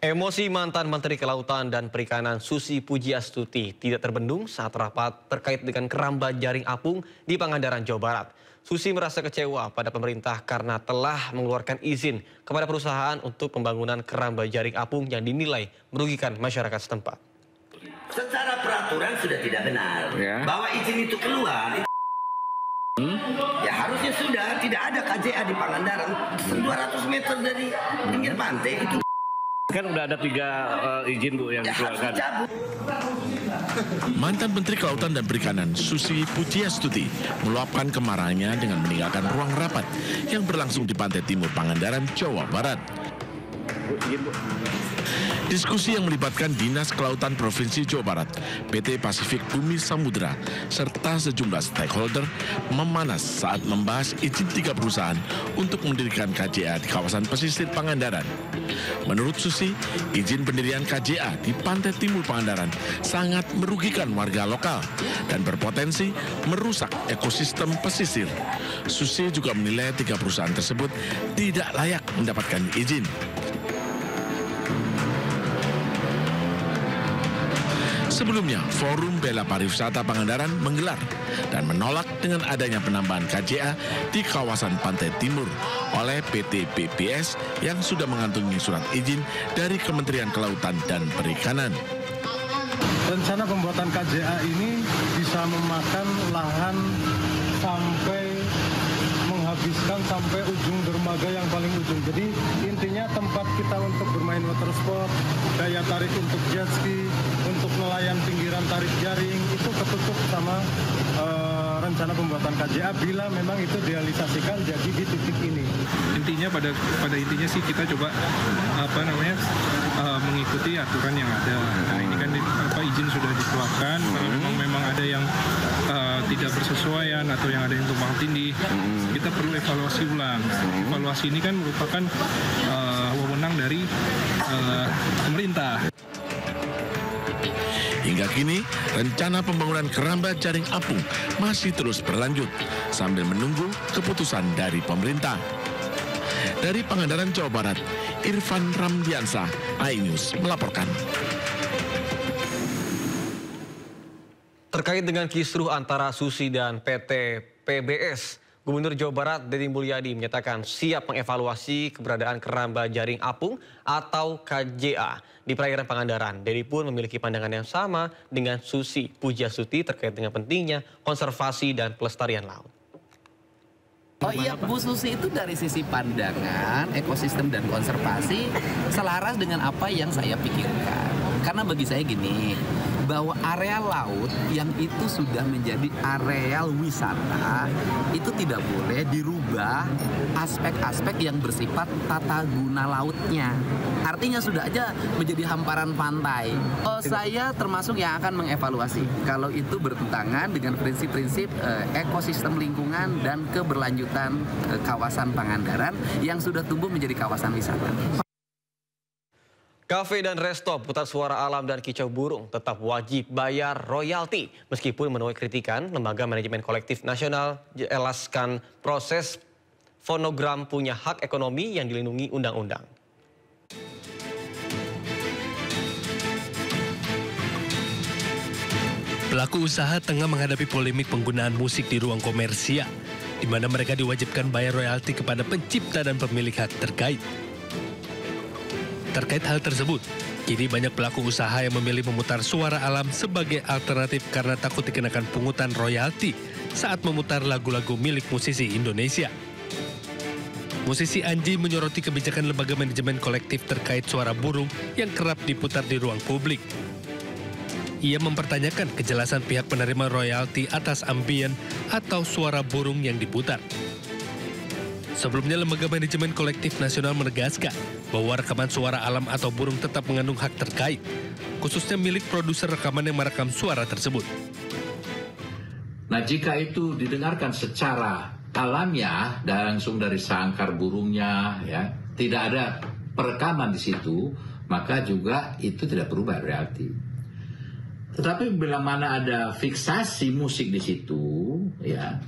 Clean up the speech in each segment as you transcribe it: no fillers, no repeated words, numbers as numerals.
Emosi mantan Menteri Kelautan dan Perikanan Susi Pujiastuti tidak terbendung saat rapat terkait dengan keramba jaring apung di Pangandaran, Jawa Barat. Susi merasa kecewa pada pemerintah karena telah mengeluarkan izin kepada perusahaan untuk pembangunan keramba jaring apung yang dinilai merugikan masyarakat setempat. Secara peraturan sudah tidak benar bahwa izin itu keluar. Ya harusnya sudah tidak ada KJA di Pangandaran 200 meter dari pinggir pantai itu. Kan udah ada 3 izin Bu yang dikeluarkan. Mantan Menteri Kelautan dan Perikanan Susi Pujiastuti meluapkan kemarahannya dengan meninggalkan ruang rapat yang berlangsung di pantai timur Pangandaran, Jawa Barat. Diskusi yang melibatkan Dinas Kelautan Provinsi Jawa Barat, PT Pasifik Bumi Samudra, serta sejumlah stakeholder memanas saat membahas izin 3 perusahaan untuk mendirikan KJA di kawasan pesisir Pangandaran. Menurut Susi, izin pendirian KJA di pantai timur Pangandaran sangat merugikan warga lokal dan berpotensi merusak ekosistem pesisir. Susi juga menilai 3 perusahaan tersebut tidak layak mendapatkan izin. Sebelumnya, Forum Bela Pariwisata Pangandaran menggelar dan menolak dengan adanya penambahan KJA di kawasan Pantai Timur oleh PT PPS yang sudah mengantongi surat izin dari Kementerian Kelautan dan Perikanan. Rencana pembuatan KJA ini bisa memakan lahan menghabiskan sampai ujung dermaga yang paling ujung. Jadi intinya tempat kita untuk bermain water sport, daya tarik untuk jet ski, untuk nelayan pinggiran tarik jaring itu ketutup sama rencana pembuatan KJA bila memang itu realisasikan jadi di titik ini. Intinya pada intinya sih kita coba mengikuti aturan yang ada. Nah ini kan izin sudah dikeluarkan. Kalau memang ada yang tidak bersesuaian atau yang ada yang tumpang tindih, kita perlu evaluasi ulang. Evaluasi ini kan merupakan wewenang dari pemerintah. Hingga kini, rencana pembangunan keramba jaring apung masih terus berlanjut sambil menunggu keputusan dari pemerintah. Dari Pangandaran, Jawa Barat, Irfan Ramdiansah, iNews melaporkan. Terkait dengan kisruh antara Susi dan PT PBS, Gubernur Jawa Barat Deddy Mulyadi menyatakan siap mengevaluasi keberadaan keramba jaring apung atau KJA di perairan Pangandaran. Deddy pun memiliki pandangan yang sama dengan Susi Pujiastuti terkait dengan pentingnya konservasi dan pelestarian laut. Oh iya, Bu Susi itu dari sisi pandangan, ekosistem dan konservasi selaras dengan apa yang saya pikirkan. Karena bagi saya gini, bahwa area laut yang itu sudah menjadi areal wisata itu tidak boleh dirubah aspek-aspek yang bersifat tata guna lautnya. Artinya sudah aja menjadi hamparan pantai. Saya termasuk yang akan mengevaluasi kalau itu bertentangan dengan prinsip-prinsip ekosistem lingkungan dan keberlanjutan kawasan Pangandaran yang sudah tumbuh menjadi kawasan wisata. Kafe dan resto, putar suara alam dan kicau burung tetap wajib bayar royalti. Meskipun menuai kritikan, Lembaga Manajemen Kolektif Nasional jelaskan proses fonogram punya hak ekonomi yang dilindungi undang-undang. Pelaku usaha tengah menghadapi polemik penggunaan musik di ruang komersial, di mana mereka diwajibkan bayar royalti kepada pencipta dan pemilik hak terkait. Terkait hal tersebut, kini banyak pelaku usaha yang memilih memutar suara alam sebagai alternatif karena takut dikenakan pungutan royalti saat memutar lagu-lagu milik musisi Indonesia. Musisi Anji menyoroti kebijakan Lembaga Manajemen Kolektif terkait suara burung yang kerap diputar di ruang publik. Ia mempertanyakan kejelasan pihak penerima royalti atas ambien atau suara burung yang diputar. Sebelumnya, Lembaga Manajemen Kolektif Nasional menegaskan bahwa rekaman suara alam atau burung tetap mengandung hak terkait, khususnya milik produser rekaman yang merekam suara tersebut. Nah, jika itu didengarkan secara alamiah dan langsung dari sangkar burungnya, ya, tidak ada perekaman di situ, maka juga itu tidak perlu bayar royalti. Tetapi bila mana ada fiksasi musik di situ, ya,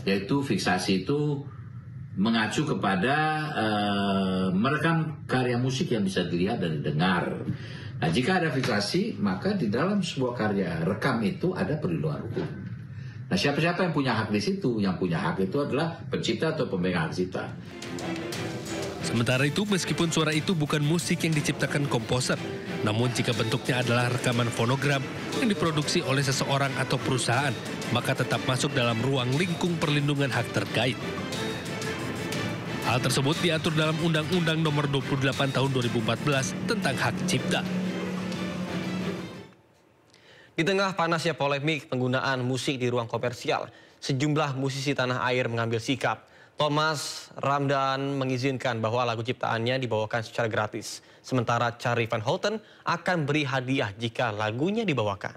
yaitu fiksasi itu mengacu kepada merekam karya musik yang bisa dilihat dan didengar. Nah, jika ada vibrasi, maka di dalam sebuah karya rekam itu ada perlindungan hukum. Nah, siapa-siapa yang punya hak di situ? Yang punya hak itu adalah pencipta atau pemegang hak cipta. Sementara itu, meskipun suara itu bukan musik yang diciptakan komposer, namun jika bentuknya adalah rekaman fonogram yang diproduksi oleh seseorang atau perusahaan, maka tetap masuk dalam ruang lingkung perlindungan hak terkait. Hal tersebut diatur dalam Undang-Undang Nomor 28 Tahun 2014 tentang hak cipta. Di tengah panasnya polemik penggunaan musik di ruang komersial, sejumlah musisi tanah air mengambil sikap. Thomas Ramdhan mengizinkan bahwa lagu ciptaannya dibawakan secara gratis. Sementara Charlie Van Houten akan beri hadiah jika lagunya dibawakan.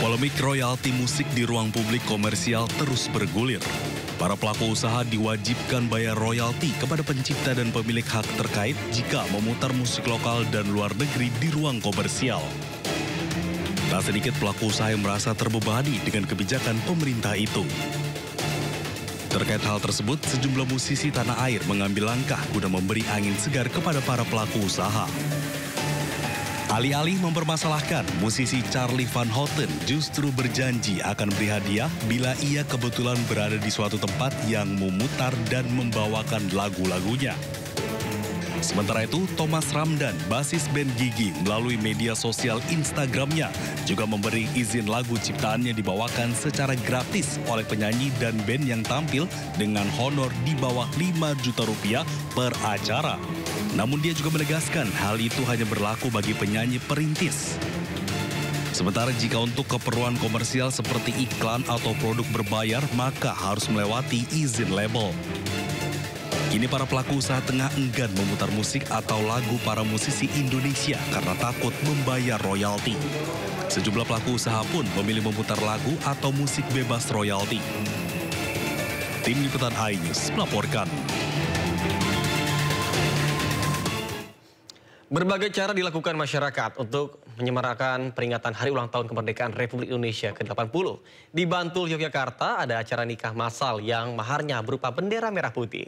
Polemik royalti musik di ruang publik komersial terus bergulir. Para pelaku usaha diwajibkan bayar royalti kepada pencipta dan pemilik hak terkait jika memutar musik lokal dan luar negeri di ruang komersial. Tak sedikit pelaku usaha yang merasa terbebani dengan kebijakan pemerintah itu. Terkait hal tersebut, sejumlah musisi tanah air mengambil langkah guna memberi angin segar kepada para pelaku usaha. Alih-alih mempermasalahkan, musisi Charlie Van Houten justru berjanji akan beri hadiah bila ia kebetulan berada di suatu tempat yang memutar dan membawakan lagu-lagunya. Sementara itu, Thomas Ramdhan, basis band Gigi, melalui media sosial Instagramnya juga memberi izin lagu ciptaannya dibawakan secara gratis oleh penyanyi dan band yang tampil dengan honor di bawah 5 juta rupiah per acara. Namun dia juga menegaskan hal itu hanya berlaku bagi penyanyi perintis. Sementara jika untuk keperluan komersial seperti iklan atau produk berbayar, maka harus melewati izin label. Kini para pelaku usaha tengah enggan memutar musik atau lagu para musisi Indonesia karena takut membayar royalti. Sejumlah pelaku usaha pun memilih memutar lagu atau musik bebas royalti. Tim Liputan iNews melaporkan. Berbagai cara dilakukan masyarakat untuk menyemarakan peringatan Hari Ulang Tahun Kemerdekaan Republik Indonesia ke-80. Di Bantul, Yogyakarta, ada acara nikah massal yang maharnya berupa bendera merah putih.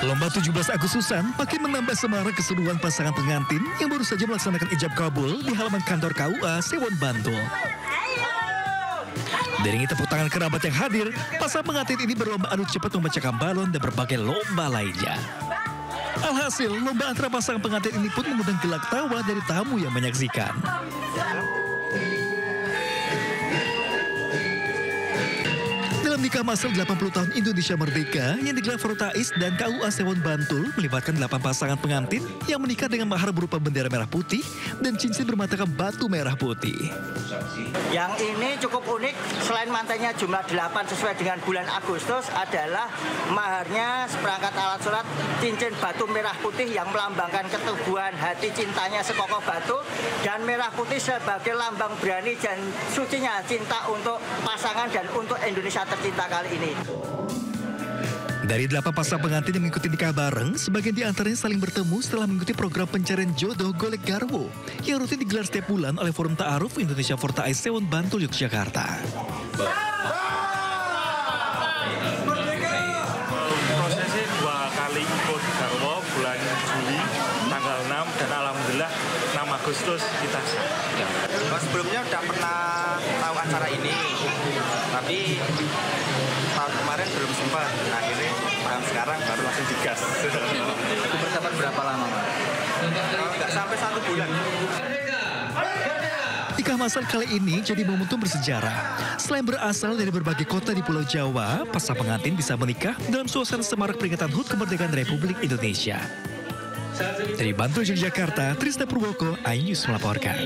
Lomba 17 Agustusan makin menambah semarak keseruan pasangan pengantin yang baru saja melaksanakan ijab kabul di halaman kantor KUA Sewon Bantul. Diiringi tepuk tangan kerabat yang hadir, pasangan pengantin ini berlomba adu cepat memecahkan balon dan berbagai lomba lainnya. Alhasil, lomba antara pasangan pengantin ini pun mengundang gelak tawa dari tamu yang menyaksikan. Dalam nikah massal 80 tahun Indonesia Merdeka yang digelar Fortais dan KUA Sewon Bantul melibatkan 8 pasangan pengantin yang menikah dengan mahar berupa bendera merah putih dan cincin bermatakan batu merah putih. Yang ini cukup unik, selain mantainya jumlah 8 sesuai dengan bulan Agustus adalah maharnya seperangkat alat sholat cincin batu merah putih yang melambangkan keteguhan hati cintanya sekokoh batu dan merah putih sebagai lambang berani dan sucinya cinta untuk pasangan dan untuk Indonesia tercinta kali ini. Dari 8 pasangan pengantin yang mengikuti nikah bareng, sebagian di antaranya saling bertemu setelah mengikuti program pencarian jodoh Golek Garwo yang rutin digelar setiap bulan oleh Forum Ta'aruf Indonesia Fortais Sewon Bantul, Yogyakarta. Prosesnya 2 kali ikut Garwo bulan Juli tanggal 6 dan alhamdulillah 6 Agustus kita sah. Sebelumnya udah pernah tahu acara ini, tapi tahun kemarin belum sempat. Akhirnya tahun sekarang baru langsung digas. Itu persiapan berapa lama, Mas? Nggak sampai 1 bulan. Nikah massal kali ini jadi momentum bersejarah. Selain berasal dari berbagai kota di Pulau Jawa, pasangan pengantin bisa menikah dalam suasana semarak peringatan HUT Kemerdekaan Republik Indonesia. Dari Bantul, Yogyakarta, Trisna Purwoko, iNews melaporkan.